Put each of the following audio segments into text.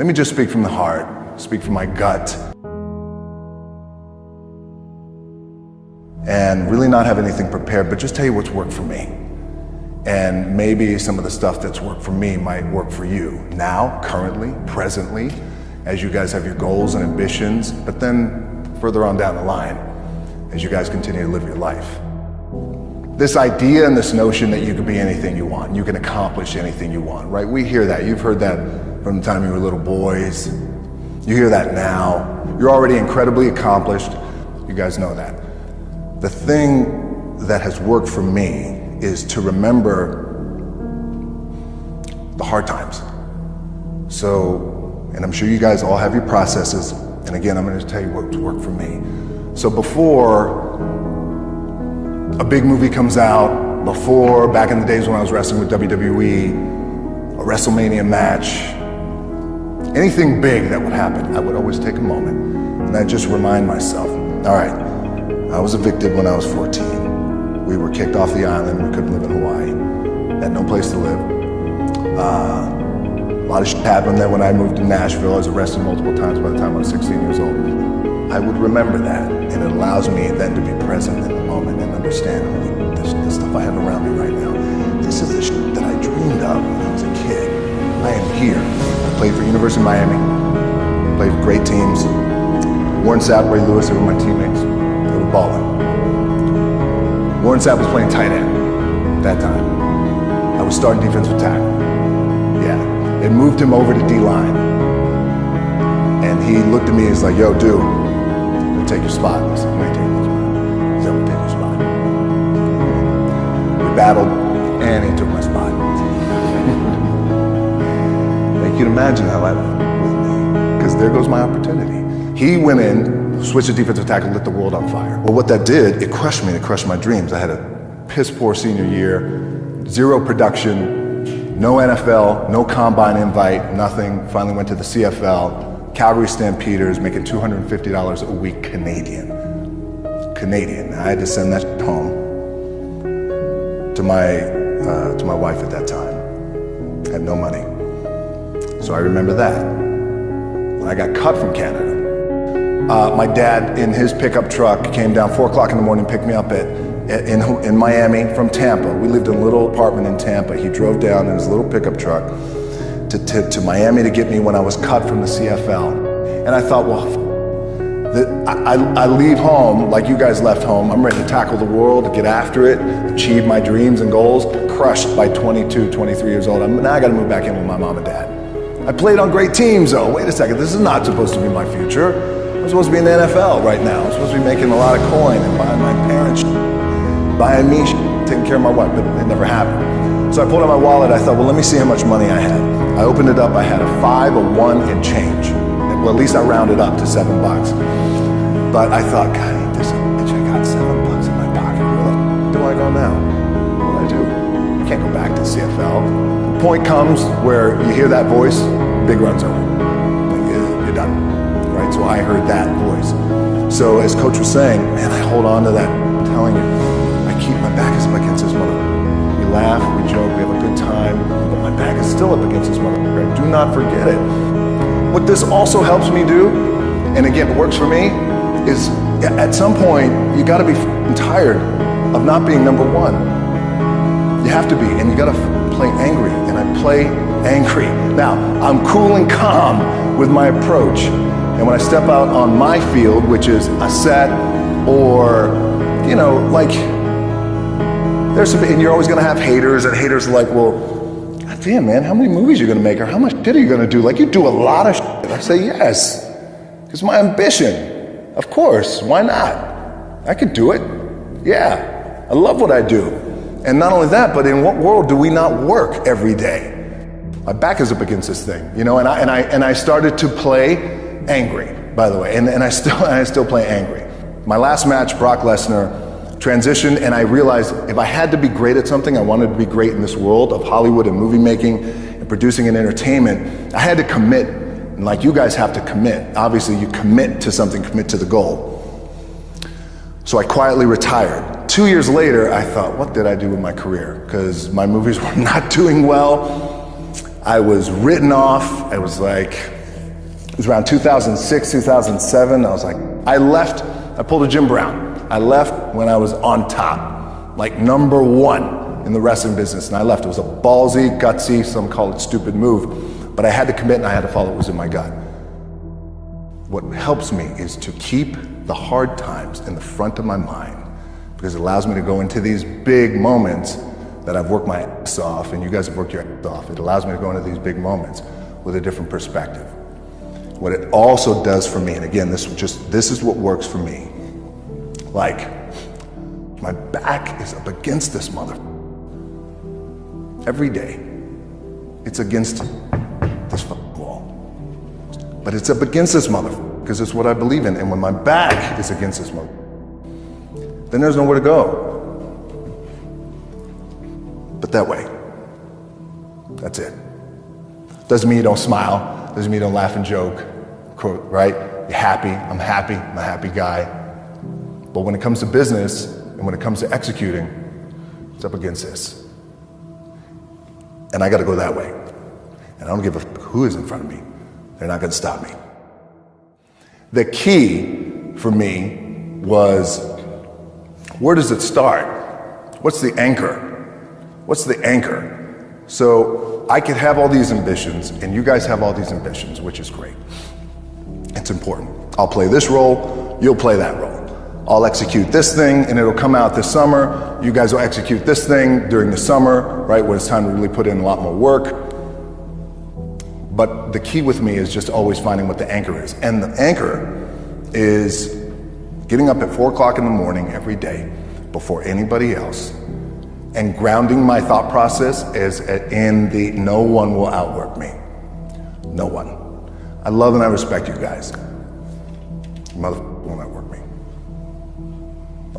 Let me just speak from the heart, speak from my gut, and really not have anything prepared, but just tell you what's worked for me. And maybe some of the stuff that's worked for me might work for you now, currently, presently, as you guys have your goals and ambitions, but then further on down the line, as you guys continue to live your life. This idea and this notion that you can be anything you want, you can accomplish anything you want, right? We hear that. You've heard that from the time you were little boys. You hear that now. You're already incredibly accomplished. You guys know that. The thing that has worked for me is to remember the hard times. So, and I'm sure you guys all have your processes. And again, I'm going to tell you what's worked for me. So before a big movie comes out, before, back in the days when I was wrestling with WWE, a WrestleMania match, anything big that would happen, I would always take a moment and I'd just remind myself, all right, I was evicted when I was 14. We were kicked off the island, we couldn't live in Hawaii, had no place to live. A lot of shit happened then when I moved to Nashville. I was arrested multiple times by the time I was 16 years old. I would remember that, and it allows me then to be present in the moment and understand, holy, the stuff I have around me right now. This is the shit that I dreamed of when I was a kid. I am here. I played for University of Miami, played for great teams. Warren Sapp, Ray Lewis, they were my teammates. They were balling. Warren Sapp was playing tight end that time. I was starting defensive tackle. Yeah, they moved him over to D-line. And he looked at me and was like, yo, dude, I'm gonna take your spot. I said, I'm gonna take your spot. He said, I'm gonna take your spot. We battled, and he took my spot. You can imagine how that with me, because there goes my opportunity. He went in, switched to defensive tackle, lit the world on fire. Well, what that did, it crushed me, it crushed my dreams. I had a piss poor senior year, zero production, no NFL, no combine invite, nothing. Finally went to the CFL, Calgary Stampeders, making $250 a week Canadian. I had to send that home to my wife at that time. Had no money. So I remember that. When I got cut from Canada, my dad in his pickup truck came down 4 o'clock in the morning, picked me up in Miami from Tampa. We lived in a little apartment in Tampa. He drove down in his little pickup truck to Miami to get me when I was cut from the CFL. And I thought, well, I leave home like you guys left home. I'm ready to tackle the world, to get after it, achieve my dreams and goals. Crushed by 22, 23 years old. Now I gotta move back in with my mom and dad. I played on great teams though. Wait a second, this is not supposed to be my future. I'm supposed to be in the NFL right now. I'm supposed to be making a lot of coin and buying my parents buying me taking care of my wife, but it never happened. So I pulled out my wallet, I thought, well, let me see how much money I had. I opened it up, I had a 5, a 1, and change. Well, at least I rounded up to $7. But I thought, God, ain't this a bitch, I got $7 in my pocket. Where the do I go now? What do I do? I can't go back to the CFL. The point comes where you hear that voice, big run's over. Like, you're done, right? So I heard that voice. So as Coach was saying, man, I hold on to that. I'm telling you, I keep my back is up against this mother. We laugh, we joke, we have a good time, but my back is still up against this mother. Do not forget it. What this also helps me do, and again, it works for me, is at some point, you gotta be tired of not being number one. You have to be, and you gotta play angry, and I play angry. Now, I'm cool and calm with my approach, and when I step out on my field, which is a set, or, you know, like, there's some, and you're always gonna have haters, and haters are like, well, God damn, man, how many movies are you gonna make, or how much shit are you gonna do? Like, you do a lot of shit. I say, yes, it's my ambition. Of course, why not? I could do it. Yeah, I love what I do. And not only that, but in what world do we not work every day? My back is up against this thing, you know, and I started to play angry, by the way, and I still play angry. My last match, Brock Lesnar, transitioned, and I realized if I had to be great at something, I wanted to be great in this world of Hollywood and movie making and producing and entertainment, I had to commit. And like you guys have to commit. Obviously, you commit to something, commit to the goal. So I quietly retired. 2 years later, I thought, what did I do with my career? Because my movies were not doing well. I was written off. I was like, It was around 2006, 2007. I pulled a Jim Brown. I left when I was on top, like number one in the wrestling business, and I left. It was a ballsy, gutsy, some call it stupid move, but I had to commit and I had to follow what was in my gut. What helps me is to keep the hard times in the front of my mind, because it allows me to go into these big moments that I've worked my ass off, and you guys have worked your ass off. It allows me to go into these big moments with a different perspective. What it also does for me, and again, this is what works for me. Like, my back is up against this mother. Every day, it's against this fucking wall. But it's up against this mother, because it's what I believe in. And when my back is against this mother, then there's nowhere to go. But that way, that's it. Doesn't mean you don't smile, doesn't mean you don't laugh and joke, right? You're happy, I'm a happy guy. But when it comes to business, and when it comes to executing, it's up against this. And I gotta go that way. And I don't give a who is in front of me. They're not gonna stop me. The key for me was, where does it start? What's the anchor? What's the anchor? So I could have all these ambitions, and you guys have all these ambitions, which is great. It's important. I'll play this role, you'll play that role. I'll execute this thing, and it'll come out this summer. You guys will execute this thing during the summer, right, when it's time to really put in a lot more work. But the key with me is just always finding what the anchor is. And the anchor is getting up at 4 o'clock in the morning every day before anybody else, and grounding my thought process is in the no one will outwork me. No one. I love and I respect you guys. Motherfucker won't outwork me.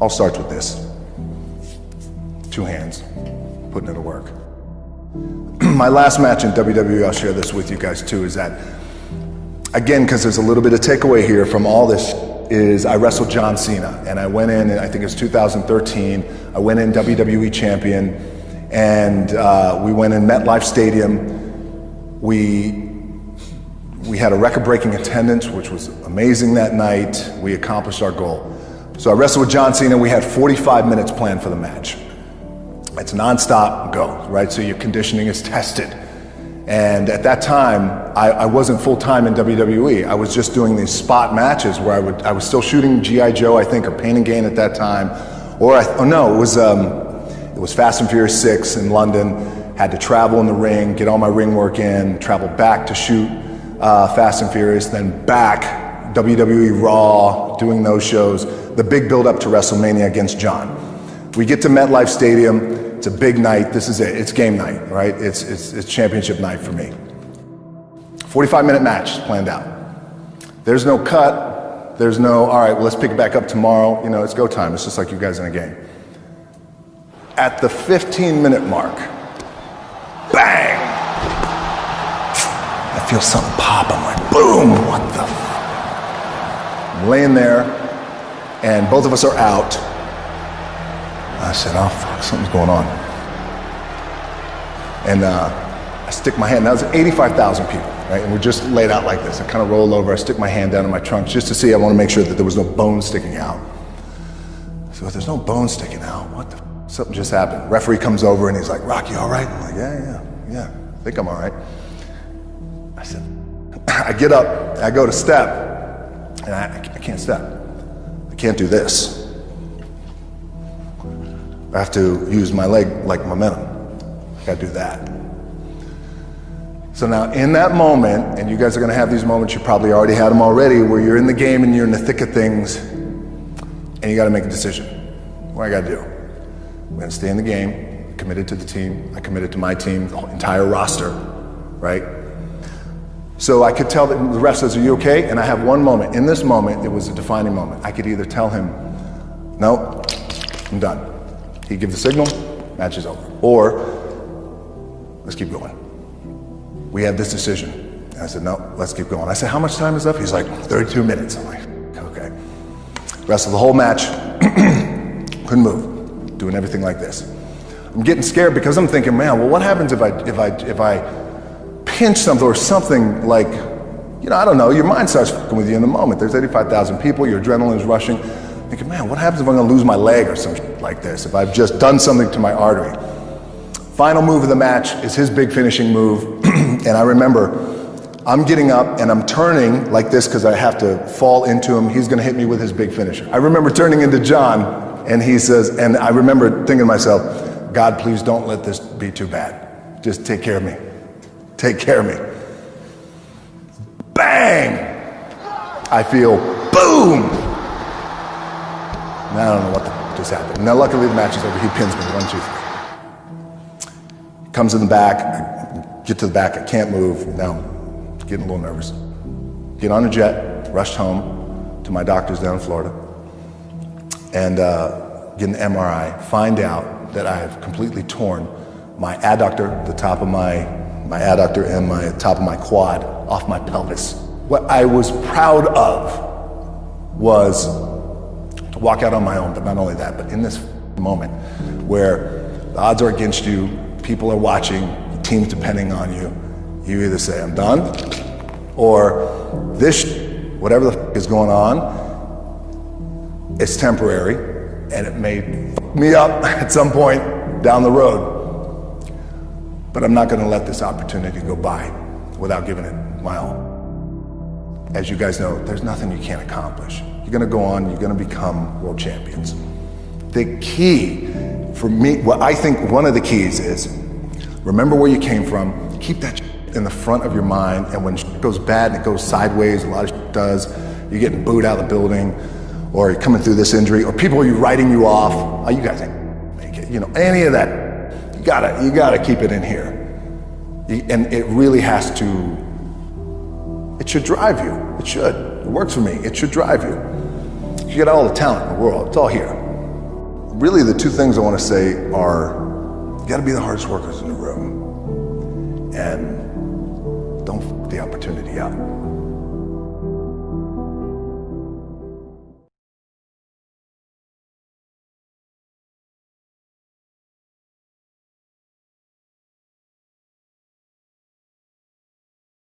All starts with this. 2 hands, putting it to work. My last match in WWE, I'll share this with you guys too, is that, again, because there's a little bit of takeaway here from all this, is I wrestled John Cena, and I went in, and I think it was 2013, I went in WWE champion, and we went in MetLife Stadium. We had a record-breaking attendance, which was amazing that night. We accomplished our goal. So I wrestled with John Cena. We had 45 minutes planned for the match. It's nonstop go, right? So your conditioning is tested. And at that time, I wasn't full-time in WWE. I was just doing these spot matches where I was still shooting G.I. Joe, I think, or Pain and Gain at that time. It was Fast and Furious 6 in London. Had to travel in the ring, get all my ring work in, travel back to shoot Fast and Furious, then back, WWE Raw, doing those shows. The big build-up to WrestleMania against John. We get to MetLife Stadium. It's a big night. This is it. It's game night, right? It's championship night for me. 45-minute match planned out. There's no cut. There's no, all right, well, let's pick it back up tomorrow. You know, it's go time. It's just like you guys in a game. At the 15-minute mark, bang! I feel something pop. I'm like, boom, what the f? I'm laying there, and both of us are out. I said, oh, fuck, something's going on. And I stick my hand, that was 85,000 people, right? And we're just laid out like this. I kind of roll over, I stick my hand down in my trunk just to see, I want to make sure that there was no bone sticking out. So if there's no bone sticking out, what the f? Something just happened. Referee comes over and he's like, Rock, you all right? I'm like, yeah, I think I'm all right. I said, I get up, I go to step, and I can't step. I can't do this. I have to use my leg like momentum. I gotta do that. So now in that moment, and you guys are gonna have these moments, you probably already had them already, where you're in the game and you're in the thick of things, and you gotta make a decision. What I gotta do? I'm gonna stay in the game, committed to the team, I committed to my team, the whole entire roster, right? So I could tell the ref says, are you okay? And I have one moment. In this moment, it was a defining moment. I could either tell him, no, I'm done. He gives the signal, match is over. Or, let's keep going. We have this decision. And I said, no, let's keep going. I said, how much time is left? He's like, 32 minutes. I'm like, okay. Rest of the whole match, couldn't move, doing everything like this. I'm getting scared because I'm thinking, man, well, what happens if I pinch something or something like I don't know, your mind starts fucking with you in the moment. There's 85,000 people, your adrenaline is rushing. Thinking, man, what happens if I'm gonna lose my leg or some shit like this, if I've just done something to my artery? Final move of the match is his big finishing move. And I remember I'm getting up and I'm turning like this because I have to fall into him. He's gonna hit me with his big finisher. I remember turning into John and he says, and I remember thinking to myself, God, please don't let this be too bad. Just take care of me. Take care of me. Bang! I feel boom! Now I don't know what the f just happened. Now luckily the match is over. He pins me, 1, 2, 3. Comes in the back, I get to the back, I can't move. Now I'm getting a little nervous. Get on a jet, rushed home to my doctor's down in Florida, and get an MRI, find out that I have completely torn my adductor, the top of my adductor and my top of my quad off my pelvis. What I was proud of was to walk out on my own, but not only that, but in this moment where the odds are against you, people are watching, the team's depending on you, you either say, I'm done, or this, whatever the is going on, it's temporary, and it may fuck me up at some point down the road. But I'm not gonna let this opportunity go by without giving it my all. As you guys know, there's nothing you can't accomplish. You're gonna go on, you're gonna become world champions. The key for me, what I think one of the keys is, remember where you came from, keep that in the front of your mind, and when shit goes bad and it goes sideways, a lot of shit does, you're getting booed out of the building, or you're coming through this injury, or people are writing you off, oh, you guys ain't make it, any of that. You gotta keep it in here. And it really has to, it should drive you. It should. It works for me. It should drive you. You got all the talent in the world. It's all here. Really, the two things I want to say are, you gotta be the hardest workers in the room. And don't f the opportunity up.